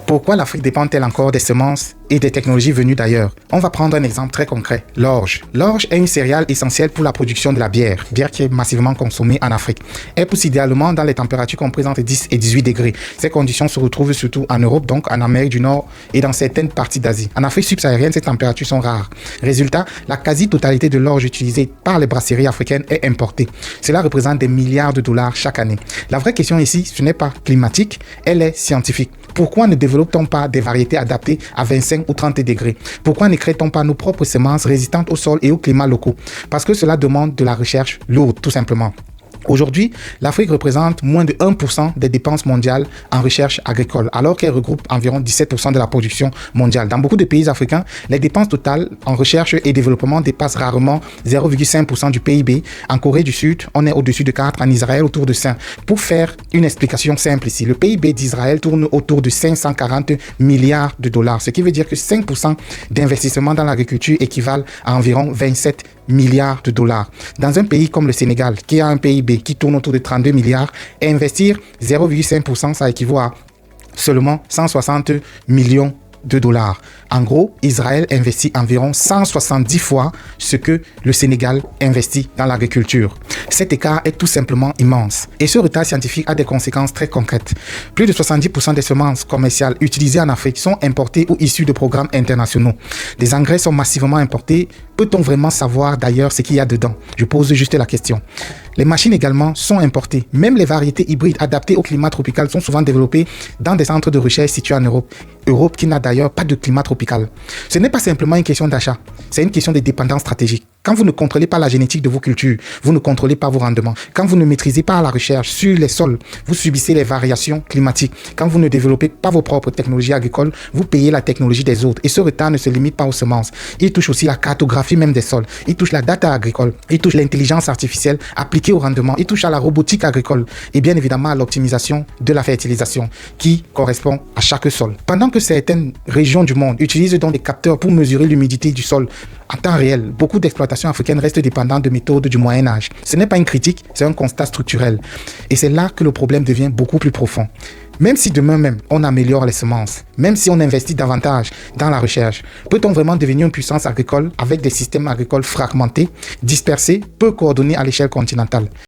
Pourquoi l'Afrique dépend-elle encore des semences et des technologies venues d'ailleurs? On va prendre un exemple très concret, l'orge. L'orge est une céréale essentielle pour la production de la bière qui est massivement consommée en Afrique. Elle pousse idéalement dans les températures comprises entre 10 et 18 degrés. Ces conditions se retrouvent surtout en Europe, donc en Amérique du Nord et dans certaines parties d'Asie. En Afrique subsaharienne, ces températures sont rares. Résultat, la quasi-totalité de l'orge utilisée par les brasseries africaines est importée. Cela représente des milliards de dollars chaque année. La vraie question ici, ce n'est pas climatique, elle est scientifique. Pourquoi ne développe-t-on pas des variétés adaptées à 25 ou 30 degrés? Pourquoi ne crée-t-on pas nos propres semences résistantes au sol et au climat locaux? Parce que cela demande de la recherche lourde, tout simplement. Aujourd'hui, l'Afrique représente moins de 1% des dépenses mondiales en recherche agricole, alors qu'elle regroupe environ 17% de la production mondiale. Dans beaucoup de pays africains, les dépenses totales en recherche et développement dépassent rarement 0,5% du PIB. En Corée du Sud, on est au-dessus de 4, en Israël autour de 5. Pour faire une explication simple ici, le PIB d'Israël tourne autour de 540 milliards de dollars, ce qui veut dire que 5% d'investissement dans l'agriculture équivalent à environ 27 milliards de dollars. Dans un pays comme le Sénégal, qui a un PIB qui tourne autour de 32 milliards, investir 0,5%, ça équivaut à seulement 160 millions de dollars. En gros, Israël investit environ 170 fois ce que le Sénégal investit dans l'agriculture. Cet écart est tout simplement immense. Et ce retard scientifique a des conséquences très concrètes. Plus de 70% des semences commerciales utilisées en Afrique sont importées ou issues de programmes internationaux. Des engrais sont massivement importés. Peut-on vraiment savoir d'ailleurs ce qu'il y a dedans? Je pose juste la question. Les machines également sont importées. Même les variétés hybrides adaptées au climat tropical sont souvent développées dans des centres de recherche situés en Europe. Europe qui n'a d'ailleurs pas de climat tropical. Ce n'est pas simplement une question d'achat, c'est une question de dépendance stratégique. Quand vous ne contrôlez pas la génétique de vos cultures, vous ne contrôlez pas vos rendements. Quand vous ne maîtrisez pas la recherche sur les sols, vous subissez les variations climatiques. Quand vous ne développez pas vos propres technologies agricoles, vous payez la technologie des autres. Et ce retard ne se limite pas aux semences. Il touche aussi la cartographie même des sols. Il touche la data agricole. Il touche l'intelligence artificielle appliquée au rendement. Il touche à la robotique agricole. Et bien évidemment à l'optimisation de la fertilisation qui correspond à chaque sol. Pendant que certaines régions du monde utilisent donc des capteurs pour mesurer l'humidité du sol en temps réel, beaucoup d'exploitations africaines restent dépendantes de méthodes du Moyen-Âge. Ce n'est pas une critique, c'est un constat structurel. Et c'est là que le problème devient beaucoup plus profond. Même si demain même, on améliore les semences, même si on investit davantage dans la recherche, peut-on vraiment devenir une puissance agricole avec des systèmes agricoles fragmentés, dispersés, peu coordonnés à l'échelle continentale?